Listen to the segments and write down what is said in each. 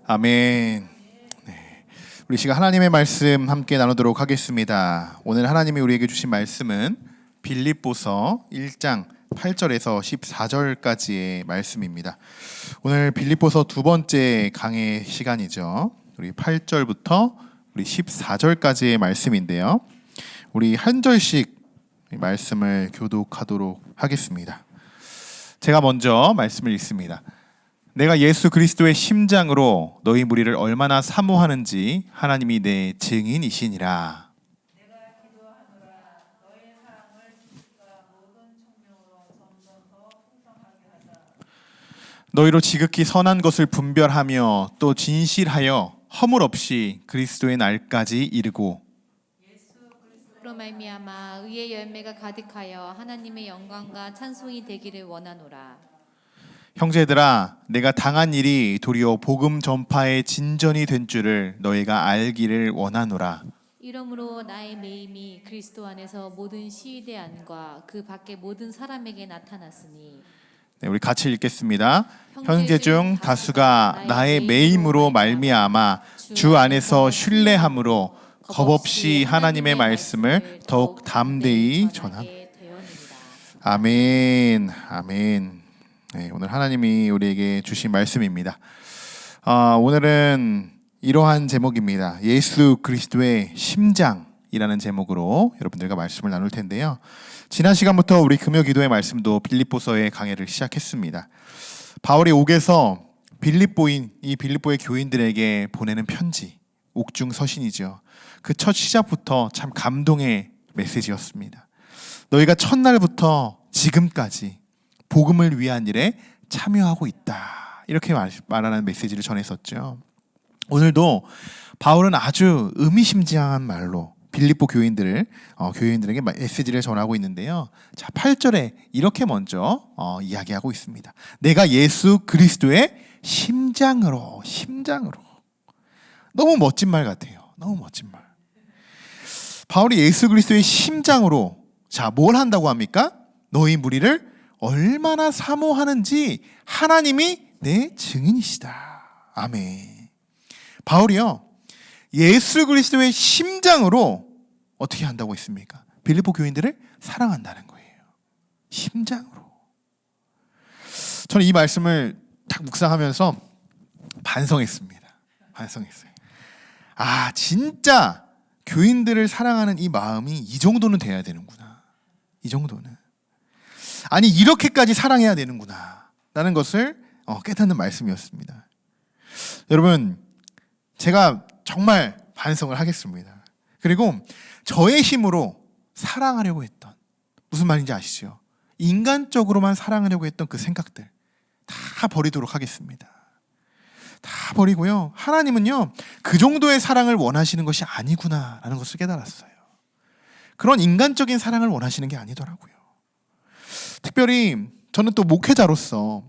아멘. 네. 우리 시간 하나님의 말씀 함께 나누도록 하겠습니다. 오늘 하나님이 우리에게 주신 말씀은 빌립보서 1장 8절에서 14절까지의 말씀입니다. 오늘 빌립보서 두 번째 강의 시간이죠. 우리 8절부터 우리 14절까지의 말씀인데요. 우리 한 절씩 말씀을 교독하도록 하겠습니다. 제가 먼저 말씀을 읽습니다. 내가 예수 그리스도의 심장으로 너희 무리를 얼마나 사모하는지 하나님이 내 증인이시니라. 내가 기도하노라 너의 사랑을 지극과 모든 청명으로 점점 더 풍성하게 하자. 너희로 지극히 선한 것을 분별하며 또 진실하여 허물 없이 그리스도의 날까지 이르고 그로 말미암아 의의 열매가 가득하여 하나님의 영광과 찬송이 되기를 원하노라. 형제들아, 내가 당한 일이 도리어 복음 전파의 진전이 된 줄을 너희가 알기를 원하노라. 이러므로 나의 매임이 그리스도 안에서 모든 시위대안과 그 밖의 모든 사람에게 나타났으니. 네, 우리 같이 읽겠습니다. 형제 중 다수가 나의 매임으로 말미암아 주 안에서 신뢰함으로 겁없이 하나님의 말씀을 더욱 담대히 전함. 아멘. 아멘. 네, 오늘 하나님이 우리에게 주신 말씀입니다. 오늘은 이러한 제목입니다. 예수 그리스도의 심장이라는 제목으로 여러분들과 말씀을 나눌 텐데요. 지난 시간부터 우리 금요 기도의 말씀도 빌립보서의 강해를 시작했습니다. 바울이 옥에서 이 빌립보의 교인들에게 보내는 편지, 옥중 서신이죠. 그 첫 시작부터 참 감동의 메시지였습니다. 너희가 첫날부터 지금까지 복음을 위한 일에 참여하고 있다. 이렇게 말하는 메시지를 전했었죠. 오늘도 바울은 아주 의미심장한 말로 빌립보 교인들에게 메시지를 전하고 있는데요. 자, 8절에 이렇게 먼저 이야기하고 있습니다. 내가 예수 그리스도의 심장으로. 너무 멋진 말 같아요. 너무 멋진 말. 바울이 예수 그리스도의 심장으로 뭘 한다고 합니까? 너희 무리를 얼마나 사모하는지 하나님이 내 증인이시다. 아멘. 바울이요, 예수 그리스도의 심장으로 어떻게 한다고 했습니까? 빌립보 교인들을 사랑한다는 거예요. 심장으로. 저는 이 말씀을 딱 묵상하면서 반성했어요. 진짜 교인들을 사랑하는 이 마음이 이 정도는 돼야 되는구나. 이 정도는. 아니, 이렇게까지 사랑해야 되는구나 라는 것을 깨닫는 말씀이었습니다. 여러분, 제가 정말 반성을 하겠습니다. 그리고 저의 힘으로 사랑하려고 했던, 무슨 말인지 아시죠? 인간적으로만 사랑하려고 했던 그 생각들 다 버리도록 하겠습니다. 다 버리고요, 하나님은요 그 정도의 사랑을 원하시는 것이 아니구나 라는 것을 깨달았어요. 그런 인간적인 사랑을 원하시는 게 아니더라고요. 특별히 저는 또 목회자로서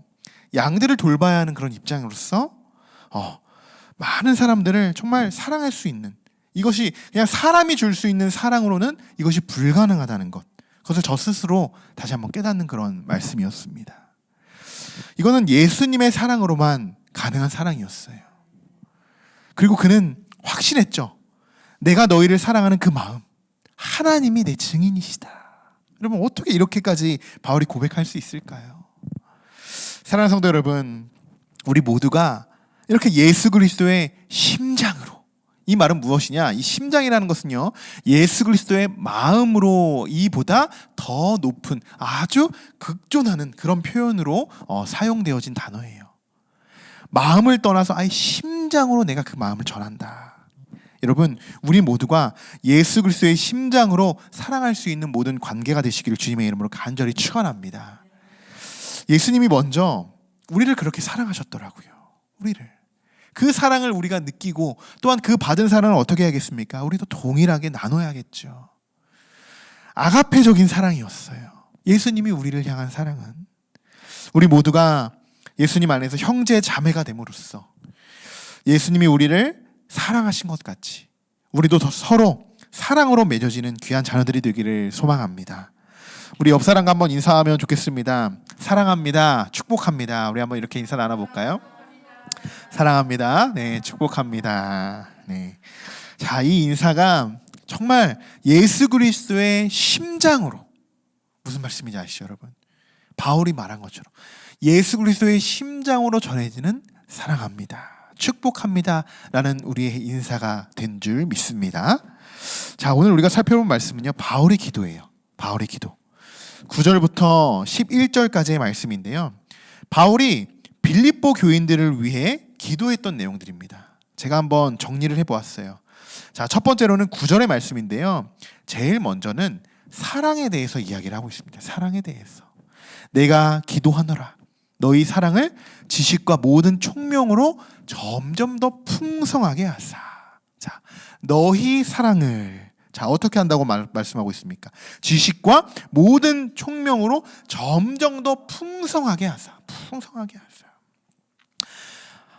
양들을 돌봐야 하는 그런 입장으로서 많은 사람들을 정말 사랑할 수 있는, 이것이 그냥 사람이 줄 수 있는 사랑으로는 이것이 불가능하다는 것, 그것을 저 스스로 다시 한번 깨닫는 그런 말씀이었습니다. 이거는 예수님의 사랑으로만 가능한 사랑이었어요. 그리고 그는 확신했죠. 내가 너희를 사랑하는 그 마음, 하나님이 내 증인이시다. 여러분, 어떻게 이렇게까지 바울이 고백할 수 있을까요? 사랑하는 성도 여러분, 우리 모두가 이렇게 예수 그리스도의 심장으로, 이 말은 무엇이냐? 이 심장이라는 것은요, 예수 그리스도의 마음으로 이보다 더 높은, 아주 극존하는 그런 표현으로 사용되어진 단어예요. 마음을 떠나서 아예 심장으로 내가 그 마음을 전한다. 여러분, 우리 모두가 예수 그리스도의 심장으로 사랑할 수 있는 모든 관계가 되시기를 주님의 이름으로 간절히 축원합니다. 예수님이 먼저 우리를 그렇게 사랑하셨더라고요. 우리를. 그 사랑을 우리가 느끼고 또한 그 받은 사랑을 어떻게 해야겠습니까? 우리도 동일하게 나눠야겠죠. 아가페적인 사랑이었어요. 예수님이 우리를 향한 사랑은 우리 모두가 예수님 안에서 형제 자매가 됨으로써 예수님이 우리를 사랑하신 것 같이 우리도 서로 사랑으로 맺어지는 귀한 자녀들이 되기를 소망합니다. 우리 옆 사람과 한번 인사하면 좋겠습니다. 사랑합니다. 축복합니다. 우리 한번 이렇게 인사 나눠볼까요? 사랑합니다. 네, 축복합니다. 네. 자, 이 인사가 정말 예수 그리스도의 심장으로, 무슨 말씀인지 아시죠, 여러분? 바울이 말한 것처럼 예수 그리스도의 심장으로 전해지는 사랑합니다, 축복합니다 라는 우리의 인사가 된 줄 믿습니다. 자, 오늘 우리가 살펴본 말씀은요, 바울의 기도예요. 바울의 기도. 9절부터 11절까지의 말씀인데요, 바울이 빌립보 교인들을 위해 기도했던 내용들입니다. 제가 한번 정리를 해보았어요. 자, 첫 번째로는 9절의 말씀인데요, 제일 먼저는 사랑에 대해서 이야기를 하고 있습니다. 사랑에 대해서. 내가 기도하노라 너희 사랑을 지식과 모든 총명으로 점점 더 풍성하게 하사. 자, 너희 사랑을, 자, 어떻게 한다고 말씀하고 있습니까? 지식과 모든 총명으로 점점 더 풍성하게 하사. 풍성하게 하사.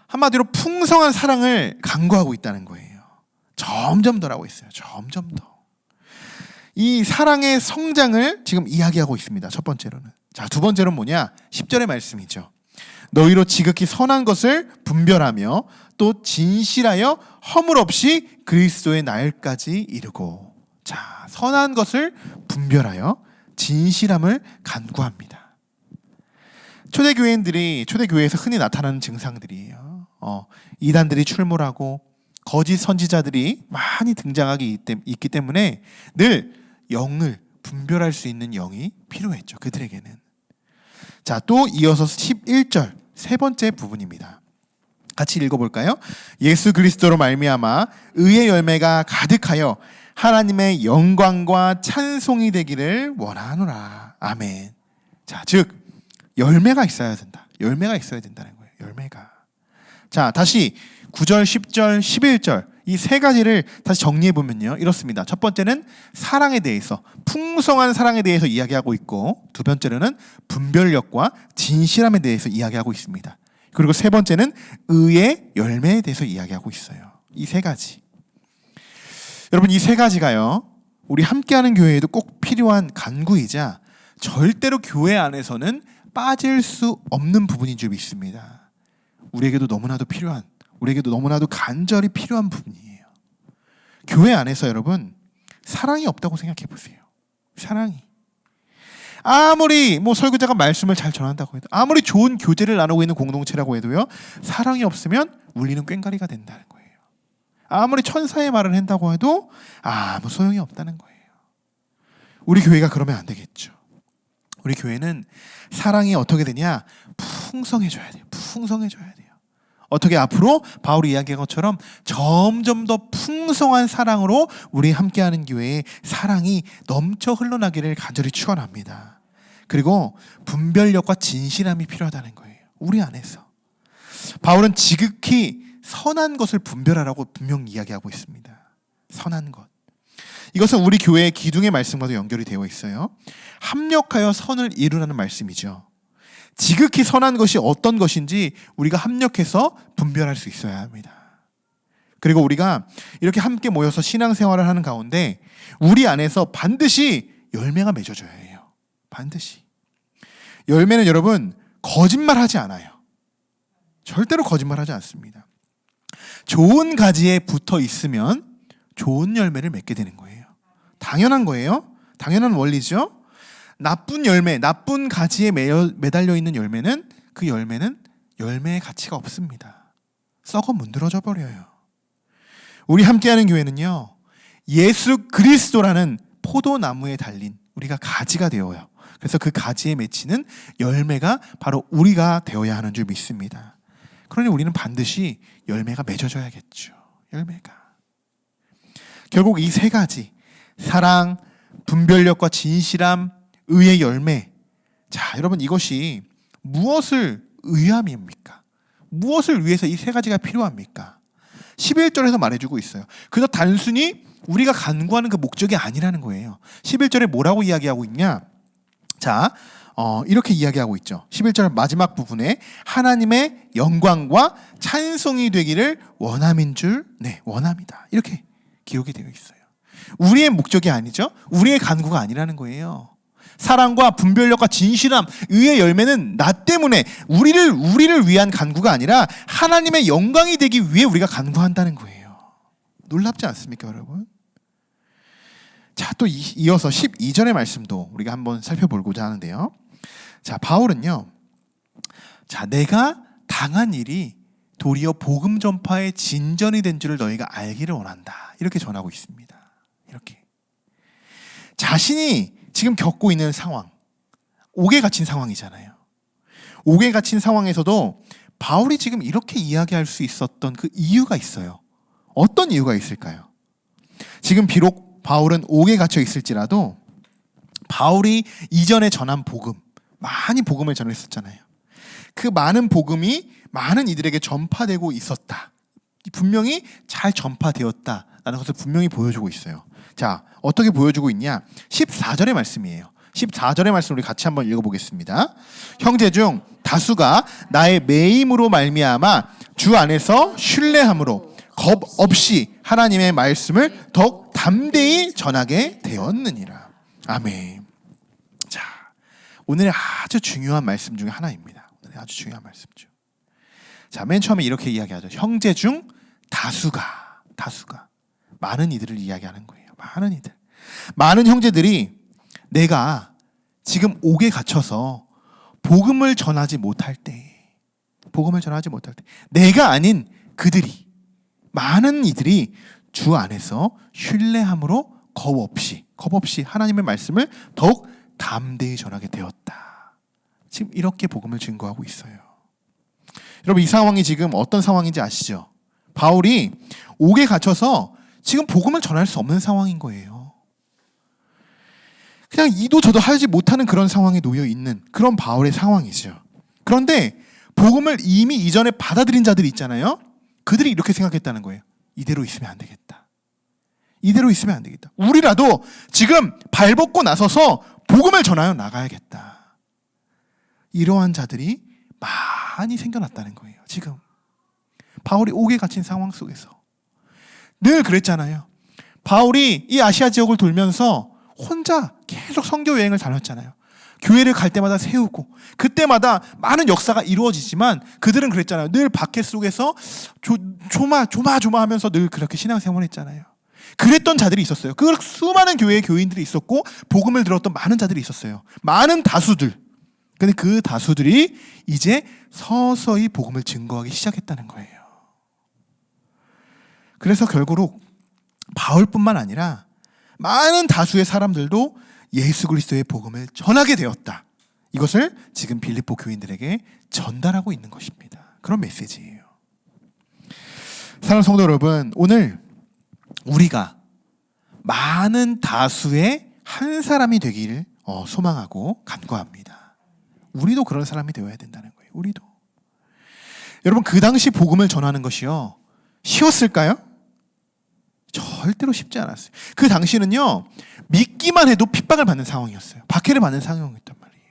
한마디로 풍성한 사랑을 강구하고 있다는 거예요. 점점 더라고 있어요. 점점 더. 이 사랑의 성장을 지금 이야기하고 있습니다. 첫 번째로는. 자, 두 번째로는 뭐냐? 10절의 말씀이죠. 너희로 지극히 선한 것을 분별하며 또 진실하여 허물 없이 그리스도의 날까지 이르고. 자, 선한 것을 분별하여 진실함을 간구합니다. 초대교회에서 흔히 나타나는 증상들이에요. 이단들이 출몰하고 거짓 선지자들이 많이 등장하기 있기 때문에 늘 영을 분별할 수 있는 영이 필요했죠, 그들에게는. 자, 또 이어서 11절 세 번째 부분입니다. 같이 읽어볼까요? 예수 그리스도로 말미암아 의의 열매가 가득하여 하나님의 영광과 찬송이 되기를 원하노라. 아멘. 자, 즉 열매가 있어야 된다. 열매가 있어야 된다는 거예요. 열매가. 자, 다시 9절, 10절, 11절 이 세 가지를 다시 정리해 보면요, 이렇습니다. 첫 번째는 사랑에 대해서, 풍성한 사랑에 대해서 이야기하고 있고, 두 번째로는 분별력과 진실함에 대해서 이야기하고 있습니다. 그리고 세 번째는 의의 열매에 대해서 이야기하고 있어요. 이 세 가지. 여러분, 이 세 가지가요, 우리 함께하는 교회에도 꼭 필요한 간구이자 절대로 교회 안에서는 빠질 수 없는 부분인 줄 믿습니다. 우리에게도 너무나도 필요한, 우리에게도 너무나도 간절히 필요한 부분이에요. 교회 안에서 여러분, 사랑이 없다고 생각해 보세요. 사랑이. 아무리 설교자가 말씀을 잘 전한다고 해도, 아무리 좋은 교제를 나누고 있는 공동체라고 해도요, 사랑이 없으면 울리는 꽹과리가 된다는 거예요. 아무리 천사의 말을 한다고 해도 아무 소용이 없다는 거예요. 우리 교회가 그러면 안 되겠죠. 우리 교회는 사랑이 어떻게 되냐? 풍성해져야 돼요. 풍성해져야 돼요. 어떻게? 앞으로 바울이 이야기한 것처럼 점점 더 풍성한 사랑으로 우리 함께하는 교회에 사랑이 넘쳐 흘러나기를 간절히 축원합니다. 그리고 분별력과 진실함이 필요하다는 거예요. 우리 안에서. 바울은 지극히 선한 것을 분별하라고 분명히 이야기하고 있습니다. 선한 것. 이것은 우리 교회의 기둥의 말씀과도 연결이 되어 있어요. 합력하여 선을 이루라는 말씀이죠. 지극히 선한 것이 어떤 것인지 우리가 합력해서 분별할 수 있어야 합니다. 그리고 우리가 이렇게 함께 모여서 신앙생활을 하는 가운데 우리 안에서 반드시 열매가 맺어져야 해요. 반드시. 열매는 여러분 거짓말하지 않아요. 절대로 거짓말하지 않습니다. 좋은 가지에 붙어 있으면 좋은 열매를 맺게 되는 거예요. 당연한 거예요. 당연한 원리죠. 나쁜 열매, 나쁜 가지에 매달려 있는 열매는, 그 열매는 열매의 가치가 없습니다. 썩어 문드러져 버려요. 우리 함께하는 교회는요, 예수 그리스도라는 포도나무에 달린 우리가 가지가 되어요. 그래서 그 가지에 맺히는 열매가 바로 우리가 되어야 하는 줄 믿습니다. 그러니 우리는 반드시 열매가 맺어져야겠죠. 열매가. 결국 이 세 가지, 사랑, 분별력과 진실함, 의의 열매. 자, 여러분, 이것이 무엇을 위함입니까? 무엇을 위해서 이 세 가지가 필요합니까? 11절에서 말해주고 있어요. 그저 단순히 우리가 간구하는 그 목적이 아니라는 거예요. 11절에 뭐라고 이야기하고 있냐? 자, 이렇게 이야기하고 있죠. 11절 마지막 부분에 하나님의 영광과 찬송이 되기를 원함인 줄, 네, 원합니다. 이렇게 기록이 되어 있어요. 우리의 목적이 아니죠. 우리의 간구가 아니라는 거예요. 사랑과 분별력과 진실함, 의의 열매는 나 때문에 우리를 위한 간구가 아니라 하나님의 영광이 되기 위해 우리가 간구한다는 거예요. 놀랍지 않습니까, 여러분? 자, 또 이어서 12절의 말씀도 우리가 한번 살펴보고자 하는데요. 자, 바울은요. 자, 내가 당한 일이 도리어 복음 전파의 진전이 된 줄을 너희가 알기를 원한다. 이렇게 전하고 있습니다. 이렇게. 자신이 지금 겪고 있는 상황, 옥에 갇힌 상황이잖아요. 옥에 갇힌 상황에서도 바울이 지금 이렇게 이야기할 수 있었던 그 이유가 있어요. 어떤 이유가 있을까요? 지금 비록 바울은 옥에 갇혀 있을지라도 바울이 이전에 전한 복음, 많이 복음을 전했었잖아요. 그 많은 복음이 많은 이들에게 전파되고 있었다. 분명히 잘 전파되었다라는 것을 분명히 보여주고 있어요. 자, 어떻게 보여주고 있냐? 14절의 말씀이에요. 14절의 말씀 우리 같이 한번 읽어보겠습니다. 형제 중 다수가 나의 매임으로 말미암아 주 안에서 신뢰함으로 겁 없이 하나님의 말씀을 더욱 담대히 전하게 되었느니라. 아멘. 자, 오늘의 아주 중요한 말씀 중에 하나입니다. 오늘의 아주 중요한 말씀 중. 자, 맨 처음에 이렇게 이야기하죠. 형제 중 다수가 많은 이들을 이야기하는 거예요. 많은 이들. 많은 형제들이 내가 지금 옥에 갇혀서 복음을 전하지 못할 때 내가 아닌 그들이, 많은 이들이 주 안에서 신뢰함으로 겁 없이 하나님의 말씀을 더욱 담대히 전하게 되었다. 지금 이렇게 복음을 증거하고 있어요. 여러분, 이 상황이 지금 어떤 상황인지 아시죠? 바울이 옥에 갇혀서 지금 복음을 전할 수 없는 상황인 거예요. 그냥 이도 저도 하지 못하는 그런 상황에 놓여 있는 그런 바울의 상황이죠. 그런데 복음을 이미 이전에 받아들인 자들이 있잖아요. 그들이 이렇게 생각했다는 거예요. 이대로 있으면 안 되겠다. 우리라도 지금 발벗고 나서서 복음을 전하여 나가야겠다. 이러한 자들이 많이 생겨났다는 거예요. 지금 바울이 옥에 갇힌 상황 속에서 늘 그랬잖아요. 바울이 이 아시아 지역을 돌면서 혼자 계속 선교 여행을 다녔잖아요. 교회를 갈 때마다 세우고 그때마다 많은 역사가 이루어지지만 그들은 그랬잖아요. 늘 박해 속에서 조마조마하면서 늘 그렇게 신앙생활을 했잖아요. 그랬던 자들이 있었어요. 그 수많은 교회의 교인들이 있었고 복음을 들었던 많은 자들이 있었어요. 많은 다수들. 근데 그 다수들이 이제 서서히 복음을 증거하기 시작했다는 거예요. 그래서 결국 바울뿐만 아니라 많은 다수의 사람들도 예수 그리스도의 복음을 전하게 되었다. 이것을 지금 빌립보 교인들에게 전달하고 있는 것입니다. 그런 메시지예요. 사랑하는 성도 여러분, 오늘 우리가 많은 다수의 한 사람이 되기를 소망하고 간구합니다. 우리도 그런 사람이 되어야 된다는 거예요. 우리도. 여러분, 그 당시 복음을 전하는 것이요, 쉬웠을까요? 절대로 쉽지 않았어요. 그 당시는요, 믿기만 해도 핍박을 받는 상황이었어요. 박해를 받는 상황이었단 말이에요.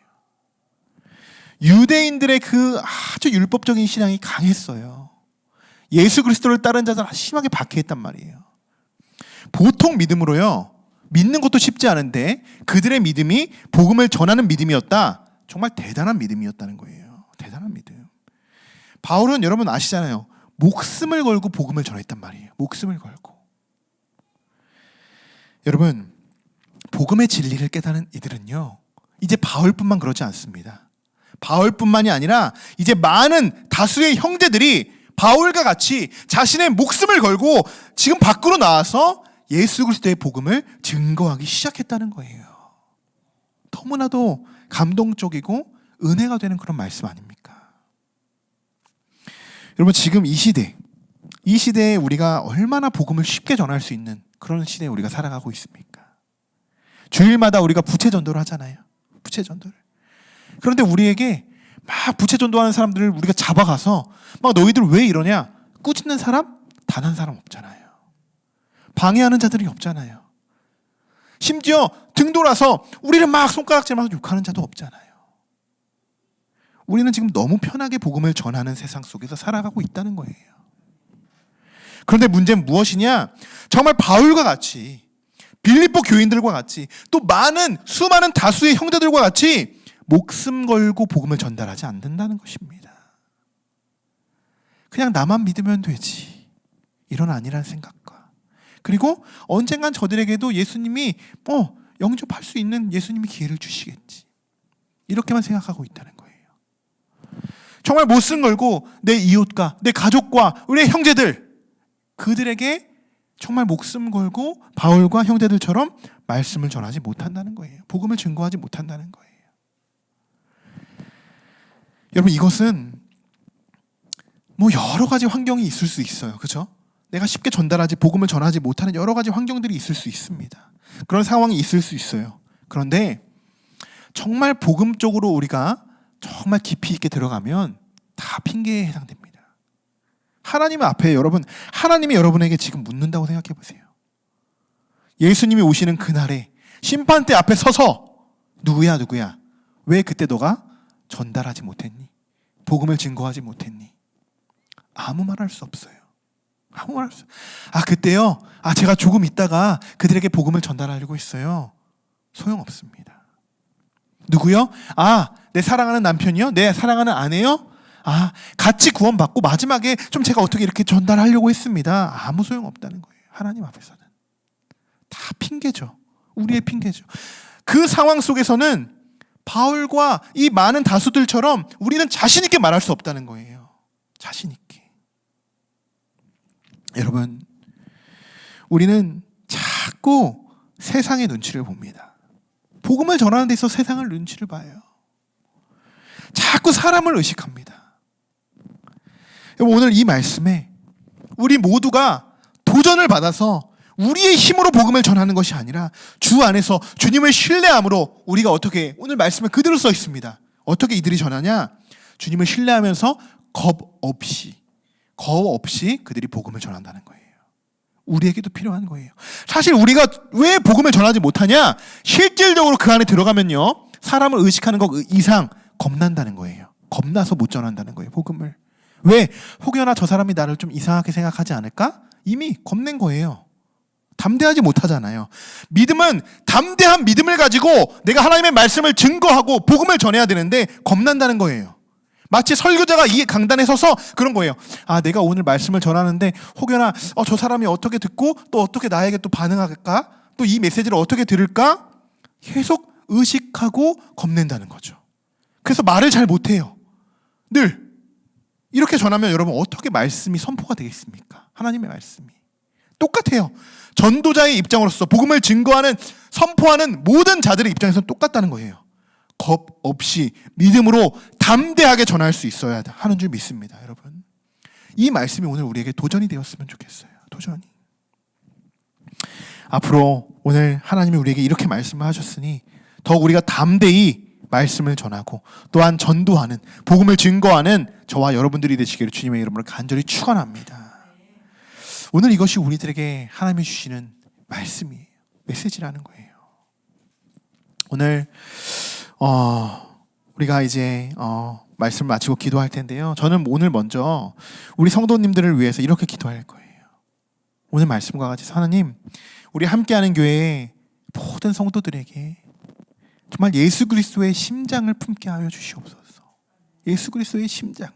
유대인들의 그 아주 율법적인 신앙이 강했어요. 예수 그리스도를 따르는 자들을 심하게 박해했단 말이에요. 보통 믿음으로요, 믿는 것도 쉽지 않은데 그들의 믿음이 복음을 전하는 믿음이었다. 정말 대단한 믿음이었다는 거예요. 대단한 믿음. 바울은 여러분 아시잖아요. 목숨을 걸고 복음을 전했단 말이에요. 목숨을 걸고. 여러분, 복음의 진리를 깨닫는 이들은요, 이제 바울뿐만 그러지 않습니다. 바울뿐만이 아니라 이제 많은 다수의 형제들이 바울과 같이 자신의 목숨을 걸고 지금 밖으로 나와서 예수 그리스도의 복음을 증거하기 시작했다는 거예요. 너무나도 감동적이고 은혜가 되는 그런 말씀 아닙니까? 여러분, 지금 이 시대에 우리가 얼마나 복음을 쉽게 전할 수 있는 그런 시대에 우리가 살아가고 있습니까? 주일마다 우리가 부채 전도를 하잖아요. 부채 전도를. 그런데 우리에게 막 부채 전도하는 사람들을 우리가 잡아가서 막 너희들 왜 이러냐? 꾸짖는 사람? 단 한 사람 없잖아요. 방해하는 자들이 없잖아요. 심지어 등 돌아서 우리를 막 손가락질하면서 욕하는 자도 없잖아요. 우리는 지금 너무 편하게 복음을 전하는 세상 속에서 살아가고 있다는 거예요. 그런데 문제는 무엇이냐? 정말 바울과 같이 빌립보 교인들과 같이 또 수많은 다수의 형제들과 같이 목숨 걸고 복음을 전달하지 않는다는 것입니다. 그냥 나만 믿으면 되지, 이런 아니라는 생각과, 그리고 언젠간 저들에게도 예수님이 영접할 수 있는 예수님이 기회를 주시겠지, 이렇게만 생각하고 있다는 거예요. 정말 목숨 걸고 내 이웃과 내 가족과 우리 형제들, 그들에게 정말 목숨 걸고 바울과 형제들처럼 말씀을 전하지 못한다는 거예요. 복음을 증거하지 못한다는 거예요. 여러분, 이것은 여러 가지 환경이 있을 수 있어요. 그렇죠? 내가 쉽게 복음을 전하지 못하는 여러 가지 환경들이 있을 수 있습니다. 그런 상황이 있을 수 있어요. 그런데 정말 복음 쪽으로 우리가 정말 깊이 있게 들어가면 다 핑계에 해당됩니다. 하나님 앞에 하나님이 여러분에게 지금 묻는다고 생각해 보세요. 예수님이 오시는 그날에 심판대 앞에 서서 누구야? 왜 그때 너가 전달하지 못했니? 복음을 증거하지 못했니? 아무 말 할 수 없어요. 아무 말 할 수. 그때요? 제가 조금 있다가 그들에게 복음을 전달하려고 했어요. 소용없습니다. 누구요? 내 사랑하는 남편이요? 내 사랑하는 아내요? 같이 구원받고 마지막에 좀 제가 어떻게 이렇게 전달하려고 했습니다. 아무 소용없다는 거예요. 하나님 앞에서는 다 핑계죠. 우리의 핑계죠. 그 상황 속에서는 바울과 이 많은 다수들처럼 우리는 자신 있게 말할 수 없다는 거예요. 자신 있게. 여러분, 우리는 자꾸 세상의 눈치를 봅니다. 복음을 전하는 데 있어서 세상을 눈치를 봐요. 자꾸 사람을 의식합니다. 오늘 이 말씀에 우리 모두가 도전을 받아서 우리의 힘으로 복음을 전하는 것이 아니라 주 안에서 주님을 신뢰함으로 우리가 어떻게, 오늘 말씀에 그대로 써 있습니다. 어떻게 이들이 전하냐? 주님을 신뢰하면서 겁 없이 그들이 복음을 전한다는 거예요. 우리에게도 필요한 거예요. 사실 우리가 왜 복음을 전하지 못하냐? 실질적으로 그 안에 들어가면요, 사람을 의식하는 것 이상 겁난다는 거예요. 겁나서 못 전한다는 거예요, 복음을. 왜? 혹여나 저 사람이 나를 좀 이상하게 생각하지 않을까? 이미 겁낸 거예요. 담대하지 못하잖아요. 믿음은 담대한 믿음을 가지고 내가 하나님의 말씀을 증거하고 복음을 전해야 되는데 겁난다는 거예요. 마치 설교자가 이 강단에 서서 그런 거예요. 내가 오늘 말씀을 전하는데 혹여나 저 사람이 어떻게 듣고 또 어떻게 나에게 또 반응할까? 또 이 메시지를 어떻게 들을까? 계속 의식하고 겁낸다는 거죠. 그래서 말을 잘 못해요. 늘 이렇게 전하면 여러분 어떻게 말씀이 선포가 되겠습니까? 하나님의 말씀이 똑같아요. 전도자의 입장으로서 복음을 증거하는, 선포하는 모든 자들의 입장에서는 똑같다는 거예요. 겁 없이 믿음으로 담대하게 전할 수 있어야 하는 줄 믿습니다. 여러분, 이 말씀이 오늘 우리에게 도전이 되었으면 좋겠어요. 도전이. 앞으로 오늘 하나님이 우리에게 이렇게 말씀을 하셨으니 더욱 우리가 담대히 말씀을 전하고 또한 전도하는, 복음을 증거하는 저와 여러분들이 되시기를 주님의 이름으로 간절히 축원합니다. 오늘 이것이 우리들에게 하나님이 주시는 말씀이에요. 메시지라는 거예요. 오늘 우리가 이제 말씀을 마치고 기도할 텐데요. 저는 오늘 먼저 우리 성도님들을 위해서 이렇게 기도할 거예요. 오늘 말씀과 같이 하나님, 우리 함께하는 교회의 모든 성도들에게 정말 예수 그리스도의 심장을 품게 하여 주시옵소서. 예수 그리스도의 심장을,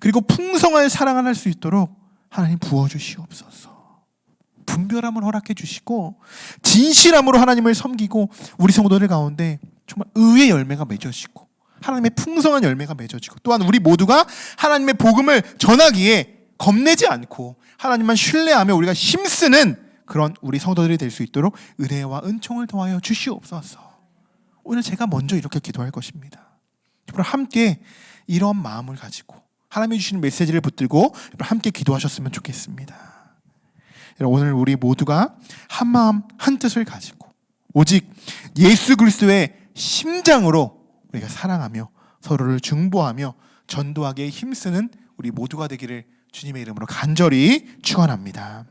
그리고 풍성한 사랑을 할 수 있도록 하나님 부어주시옵소서. 분별함을 허락해 주시고 진실함으로 하나님을 섬기고 우리 성도들 가운데 정말 의의 열매가 맺어지고 하나님의 풍성한 열매가 맺어지고, 또한 우리 모두가 하나님의 복음을 전하기에 겁내지 않고 하나님만 신뢰하며 우리가 힘쓰는 그런 우리 성도들이 될 수 있도록 은혜와 은총을 더하여 주시옵소서. 오늘 제가 먼저 이렇게 기도할 것입니다. 여러분 함께 이런 마음을 가지고 하나님이 주시는 메시지를 붙들고 함께 기도하셨으면 좋겠습니다. 오늘 우리 모두가 한 마음 한 뜻을 가지고 오직 예수 그리스도의 심장으로 우리가 사랑하며 서로를 중보하며 전도하기에 힘쓰는 우리 모두가 되기를 주님의 이름으로 간절히 축원합니다.